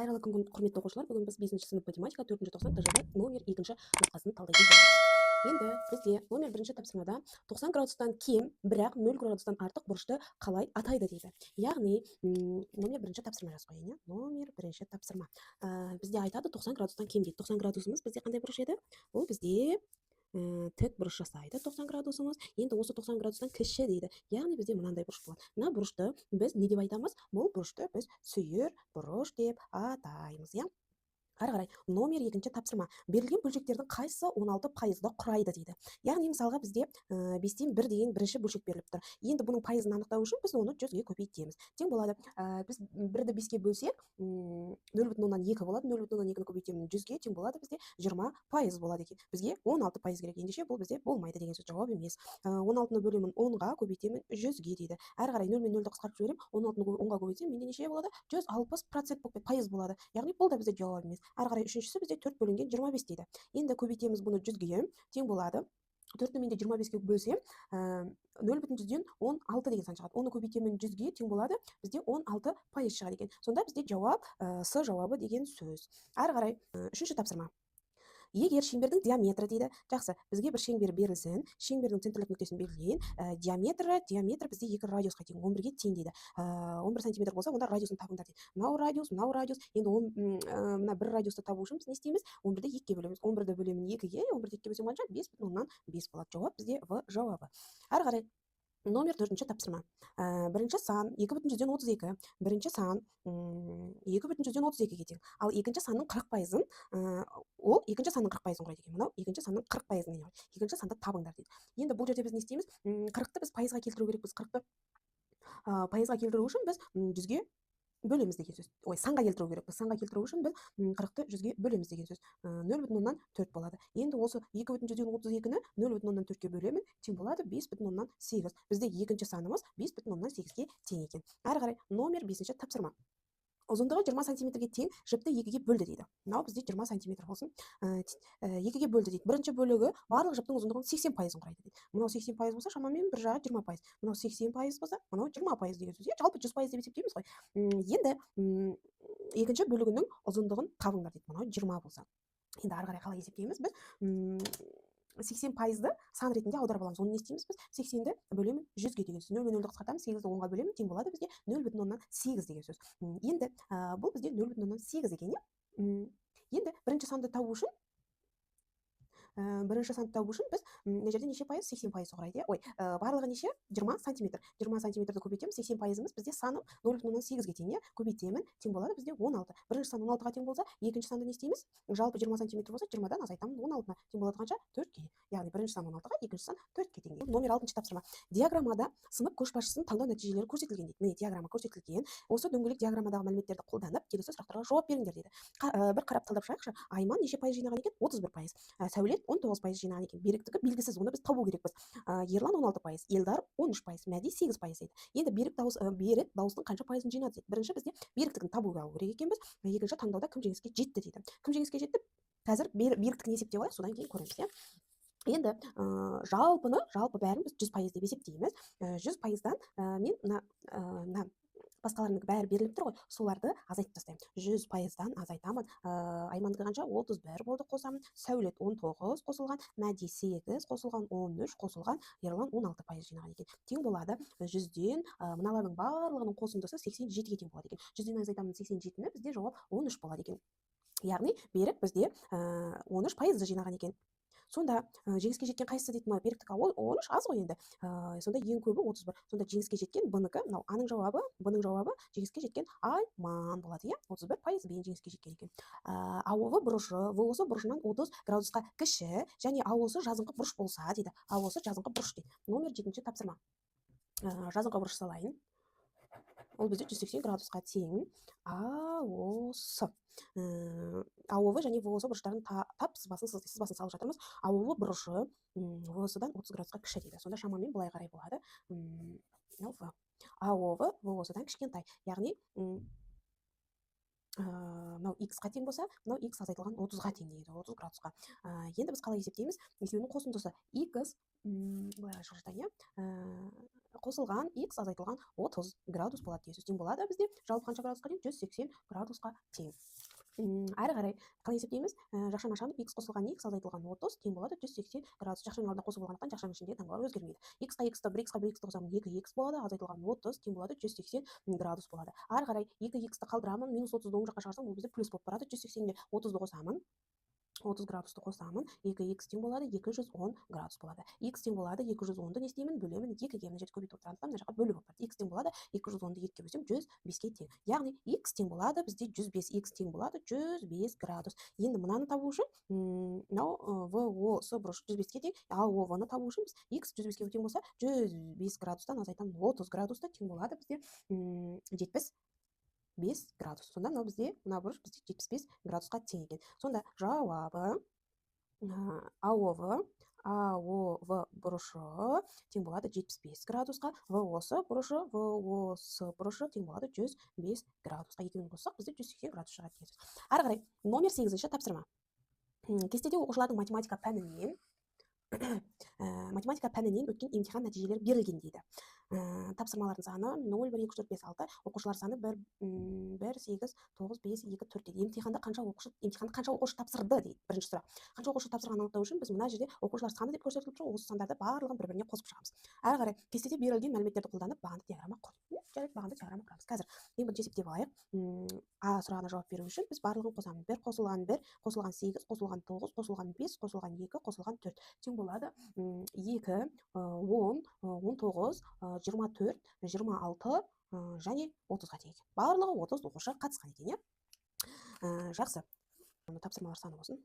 Қайырлы күн, құрметті оқушылар. Бүгін біз 5-ші сынып математика 4-ші тоқсан ТЖВ номер 2-ші нұсқасын талдайтын боламыз. Енді бізде номер 1-ші тапсырмада 90 градустан кем, бірақ 0 градустан артық бұрышты қалай атайды дейді. Яғни, номер 1-ші тапсырма жазып қояйын, иә? Номер 1-ші тапсырма. Бізде айтады 90 градустан кем дейді. 90 градусымыз бізде қандай бұрыш еді? Ол бізде тік бұрыш жасайды 90 градусымыз. Енді осы 90 градустан кіші дейді. Яғни бізде мынандай бұрыш болады. Мына бұрышты біз не деп айтамыз? Бұл бұрышты біз сүйір бұрыш деп атаймыз, иә? Ары қарай, номер 2-ші тапсырма. Берілген бөлшектердің қайсысы 16%-ды құрайды дейді. Яғни мысалға бізде 5-тен 1 деген бірінші бөлшек беріліп тұр. Енді бұның пайызын анықтау үшін біз оны 100-ге көбейтеміз. Тең болады. Біз 1-ді 5-ке бөлсек, 0,2 болады. 0,2-ні көбейтемін 100-ге, тең болады бізде 20% болады екен. Бізге 16% керек. Ендеше бұл бізде болмайды деген сөз, жауап емес. 16-ны бөлемін 10-ға, көбейтемін 100-ге дейді. Әрі қарай 0 мен 0-ді қысқартып жіберем, 16-ны 10-ға көбейтсем, менде неше болады? 160% пайыз болады. Яғни бұл да бізде жауап емес. Ары қарай үшіншісі бізде 4 бөлінген 25 дейді. Енді көбейтеміз бұны 100-ге, тең болады. 4-ні менде 25-ге бөлсем, 0,16 деген сан шығады. Оны көбейтемін 100-ге, тең болады. Бізде 16% шығады екен. Сонда бізде жауап С жауабы деген сөз. Ары қарай үшінші тапсырма. Егер шеңбердің диаметрі дейді. Жақсы, бізге бір шеңбер берілсін. Шеңбердің центрлік нүктесін белгілейін. Диаметр бізде 2 радиусқа тең, 11-ге тең дейді. 11 см болса, онда радиусын табыңдар дейді. Мынау радиус. Енді мына бір радиусты табу үшін біз не істейміз? 11-ді 2-ге бөлеміз. 11-ді бөлемін 2-ге, 11-ді 2-ге бөлсем қанша? 5,5 болады. Жауап бізде В жауабы. Ары қарай. Номер 4-ші тапсырма. Бірінші сан 2,32. Бірінші сан 2,32-ге тең. Ал екінші санның 40%-ын, ол екінші санның 40%-ын құрайды екен. Мынау екінші санның 40%-ын құрайды. Екінші санды табыңдар дейді. Енді бұл жерде біз не істейміз? 40-ты біз пайызға келтіру керекпіз. 40-ты пайызға келтіру үшін біз 100-ге бөлеміз деген сөз. Санға келтіру керек. Санға келтіру үшін біз 40-ты 100-ге бөлеміз деген сөз. 0,4 болады. Енді осы 2,32-ні 0,4-ке бөлемін, тең болады 5,8. Бізде екінші санымыз 5,8-ге тең екен. Ары қарай номер 5-ші тапсырма. Ұзындығы 20 см-ге тең жіпті 2-ге бөлді дейді. Мынау бізде 20 см болсын. 2-ге бөлді дейді. Бірінші бөлігі барлық жіптің ұзындығының 80%-ын құрайды дейді. Мынау 80% болса, шамамен бір жағы 20%. Мынау 80% болса, мынау 20% деген сөз. Жалпы 100% деп есептейміз ғой. Енді екінші бөлігінің ұзындығын табыңдар дейді. Мынау 20 болса. Енді ары қарай қалай есептейміз біз? 80%-ды сан ретінде аударып аламыз. Оны не істейміз біз? 80-ді бөлемін 100-ге деген сөз. 0 мен 0-ді қысқартамыз, 8-ді 10-ға бөлемін, тең болады бізде 0,8 деген сөз. Енді бұл бізде 0,8 екен, иә? Енді бірінші санды табу үшін біз мына жерде неше пайыз? 80% құрайды, иә? Барлығы неше? 20 см. 20 см-ді көбейтеміз, 80%-ымыз бізде саны 0,8-ге тең, иә? Көбейтемін, тең болады бізде 16. Бірінші сан 16-ға тең болса, екінші санды не істейміз? Жалпы 20 см болса, 20-дан азайтамын 16-на. Тең болады қанша? 4-ге. Яғни бірінші сан 16-ға, екінші сан 4-ге тең. Номер 6-ші тапсырма. Диаграммада сынып көшбасшысын таңдау нәтижелері көрсетілген дейді. Міне диаграмма көрсетілген. Осы дөңгелек диаграммадағы мәліметтерді қолданып, келесі сұрақтарға жауап беріңдер дейді. Бір қарап талдап шығайықшы. Айман неше пайыз жинаған екен? 31%. Сәулет 19% жинаған екен. Беріктігі белгісіз, оны біз табу керекпіз. Ерлан 16%, Елдар 13%, Мәди 8% дейді. Енді Берік дауыстың қанша пайызын жинады дейді. Бірінші бізде беріктігін табуға керек екенбіз. Екінші таңдауда кім жеңіске жетті дейді. Кім жеңіске жетті? Қазір беріктігін есептеп алайық, содан кейін көреміз, иә? Енді жалпы бәрін біз 100% деп есептейміз. 100%-дан мен мына басқаларының бәрі беріліп тұр ғой, соларды азайтып тастаймын. 100%-дан азайтамын. Аймандығы қанша? 31 болды қосамын. Сәулет 19 қосылған, Мәди 8 қосылған, 13 қосылған, Ерлан 16% жинаған екен. Тең болады 100-ден мыналардың барлығының қосындысы 87-ге тең болады екен. 100-ден азайтамын 87-ні, бізде жауап 13 болады екен. Яғни берік бізде 13% жинаған екен. Сонда жеңіске жеткен қайсысы дейді? Мынау беріктігі 13 аз ғой енді. Сонда ең көбі 31. Сонда жеңіске жеткен Б-нікі, мынау А-ның жауабы, Б-ның жауабы жеңіске жеткен Айман болады, иә? 31%-бен жеңіске жеткен екен. АО бұрышы, ВО бұрышынан 30 градусқа кіші, және АО жазыңқы бұрыш болса дейді. АО жазыңқы бұрыш дейді. Номер 7-ші тапсырма. Жазыңқы бұрыш салайын. Ол бізде 180 градусқа тең. АОВ және ВО бұрыштарын тап, сызбасын салып жатырмыз. АОВ бұрышы ВО-дан 30 градусқа кіші дейді. Сонда шамамен былай қарай болады. АОВ ВО-дан кішкентай. Яғни мынау x-қа тең болса, мынау x азайтылған 30-ға тең дейді, 30 градусқа. Енді біз қалай есептейміз? Екеуінің қосындысы x былай жылжытайын, қосылған x азайтылған 30 градус болады деген сөз. Тең болады бізде жалпы қанша градусқа тең? 180 градусқа тең. Әрі қарай қалай есептейміз? Жақшаның ашамын x қосылған x азайтылған 30 тең болады 180 градус. Жақшаның алдында қосып болғандықтан жақшаның ішіндегі таңбалар өзгермейді. X-қа x-ті 1x-қа 1x-ті қосамын 2x болады, азайтылған 30 тең болады 180 градус болады. Әрі қарай 2x-ті қалдырамын, -30-ды оң жаққа шығарсам, ол бізде плюс болып барады. 180-ге 30-ды қосамын. 30 градусты қосамын, 2x тең болады 210 градус болады. X тең болады 210-ды не істеймін? Бөлемін 2-ге, мына жерде көбейтіп отырғандықтан мына жаққа бөліп отырады. X тең болады 210-ды 2-ге бөлсем 105-ке тең. Яғни x тең болады бізде 105, x тең болады 105 градус. Енді мынаны табу үшін, мынау VO бұрыш 105-ке тең, ал OV-ны табу үшін біз x 105-ке тең болса, 105 градустан азайтамын 30 градусты тең болады бізде 75 градус. Сонда мынау бізде, мына бұрыш бізде 75 градусқа тең екен. Сонда жауабы AOV бұрышы тең болады 75 градусқа, VOS бұрышы тең болады 105 градусқа. Екеуін қоссақ, бізде 180 градус шығады деген сөз. Әрі қарай, номер 8-ші тапсырма. Кестеде оқушылардың математика пәнінен өткен емтихан нәтижелері берілген дейді. Тапсырмалардың саны 0, 1, 2, 3, 4, 5, 6, оқушылар саны 1, 8, 9, 5, 2, 4 дейді. Емтиханды қанша оқушы тапсырды дейді. Бірінші сұрақ. Қанша оқушы тапсырғанын анықтау үшін біз мына жерде оқушылар саны деп көрсетіліп тұр, осы сандарды барлығын бір-біріне қосып шығамыз. Әрі қарай кестеде берілген мәліметтерді қолданып бағанды диаграмма құрдық. Жарайды, бағанды диаграмма құрамыз. Қазір ең бірінші есептеп алайық. А сұрағына жауап беру үшін біз барлығын қосамыз. 1 қосылған 1, қосылған 8, қосылған 9, қосылған 5, қосылған 2, қосылған 4. Тең болады 2, 10, 19, 24, 26 және 30-ға тең екен. Барлығы 30 оқушы қатысқан екен, иә? Жақсы. Тапсырмалар саны болсын.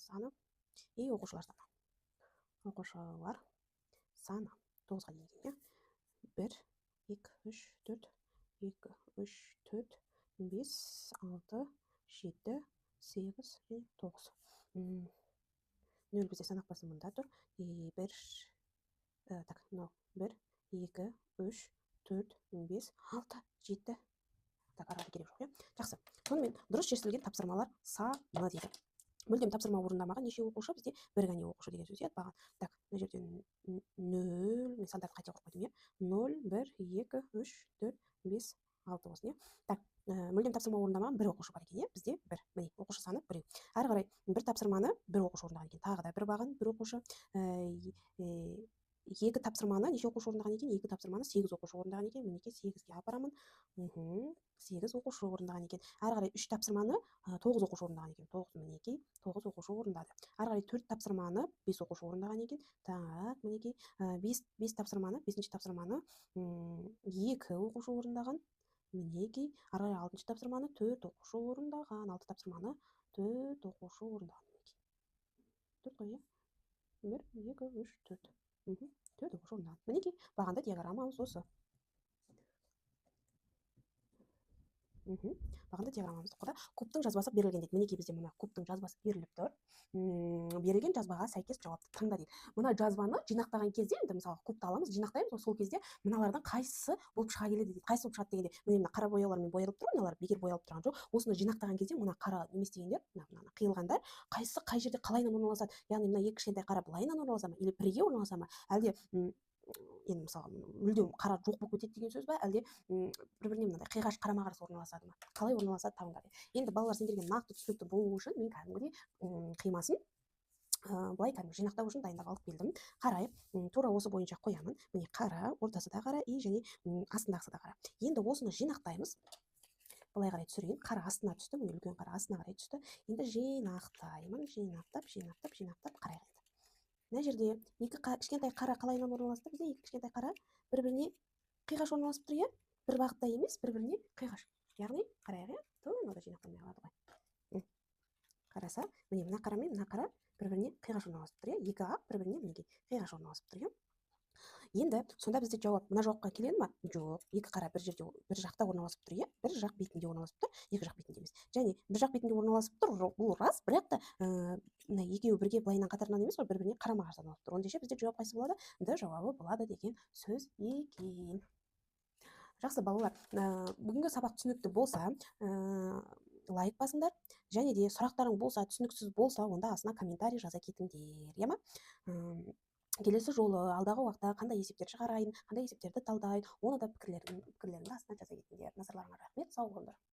Саны и оқушылар саны. Оқушылар саны 9-ға тең екен, иә? 1, 2, 3, 4, 2, 3, 4, 5, 6, 7, 8 және 9. 0 бізде санақ басы мұнда тұр. 1, 2, 3, 4, 5, 6, 7. Арада керек жоқ, иә? Жақсы. Сонымен дұрыс шешілген тапсырмалар саны дейді. Мүлдем тапсырма орындамаған неше оқушы? Бізде бір ғана оқушы деген сөз, иә? Баған. Мына жерден 0, мен сандарды қате құрып қойдым, иә? 0, 1, 2, 3, 4, 5, 6 болсын, иә? Мүлдем тапсырма орындамаған бір оқушы бар екен, иә? Бізде бір. Міне, оқушы саны біреу. Әрі қарай бір тапсырманы бір оқушы орындаған екен. Тағы да бір бағын бір оқушы. Екі тапсырманы неше оқушы орындаған екен? Екі тапсырманы 8 оқушы орындаған екен. Мінекей 8-ге апарамын. 8 оқушы орындаған екен. Әрі қарай 3 тапсырманы 9 оқушы орындаған екен. 9, мінекей 9 оқушы орындады. Әрі қарай 4 тапсырманы 5 оқушы орындаған екен. Так, мінекей 5 тапсырманы, 5-ші тапсырманы 2 оқушы орындаған. Мінекей, әрі қарай 6-шы тапсырманы 4 оқушы орындаған. 6 тапсырманы 4 оқушы орындаған. 4 қой, 1, 2, 3, 4. 4 оқушы орындаған. Мінекей, бағанды диаграммамыз осы. Бағанды диаграммамызды құрда. Кубтың жазбасы берілген дейді. Мінекей бізде мына кубтың жазбасы беріліп тұр. Берілген жазбаға сәйкес жауапты таңда дейді. Мына жазбаны жинақтаған кезде, енді мысалы кубты аламыз, жинақтаймыз, сол кезде мыналардан қайсысы болып шыға келеді дейді. Қайсысы болып шығады дегенде, мына қара бояулармен боялып тұр, мыналар бекер боялып тұрған жоқ. Осыны жинақтаған кезде мына қара немес дегендер, мына қиылғандар, қайсысы қай жерде қалайынан орналасады? Яғни мына екі кішкентай қара былайынан орналаса ма, или бірге орналаса ма, әлде енді мысалы мүлдем қара жоқ болып кетеді деген сөз ба, әлде бір-біріне мынандай қиғаш қарама-қарсы орналасады ма? Қалай орналасады табыңдар. Енді балалар сендерге нақты түсінікті болу үшін мен кәдімгідей қимасын былай кәдімгі жинақтау үшін дайындап алып келдім. Қарайып, тура осы бойынша қоямын. Міне қара, ортасы да қара, и және астындағысы да қара. Енді осыны жинақтаймыз. Былай қарай түсірейін. Қара астына түсті, міне үлкен қара астына қарай түсті. Енді жинақтаймын, жинақтап қарай. Мына жерде екі кішкентай қара қалайынан орналасты? Бізде екі кішкентай қара бір-біріне қиғаш орналасып тұр, иә? Бір бағытта емес, бір-біріне қиғаш. Яғни қарайық, иә? Тура жинақталмай қалады ғой. Қараса, міне мына қара мен мына қара бір-біріне қиғаш орналасып тұр, иә? Екі ақ бір-біріне мінекей қиғаш орналасып тұр, иә? Енді сонда бізде жауап мына жауапқа келеді ма? Жоқ. Екі қара бір жерде бір жақта орналасып тұр, иә? Бір жақ бетінде орналасып тұр, екі жақ бетінде емес. Және бір жақ бетінде орналасып тұр, бұл рас, бірақ та мына екеуі бірге былайынан қатарынан емес қой, бір-біріне қарама-қарсы орналасып тұр. Ендеше бізде жауап қайсы болады? Д жауабы болады деген сөз екен. Жақсы балалар, бүгінгі сабақ түсінікті болса, лайк басыңдар. Және де сұрақтарың болса, түсініксіз болса, онда астына комментарий жаза кетіңдер, иә ма? Келесі жолы алдағы уақытта қандай есептер шығарайын, қандай есептерді талдайын, оны да пікірлеріңді астына жаза кетіңдер. Назарларыңа рахмет, сау болыңдар.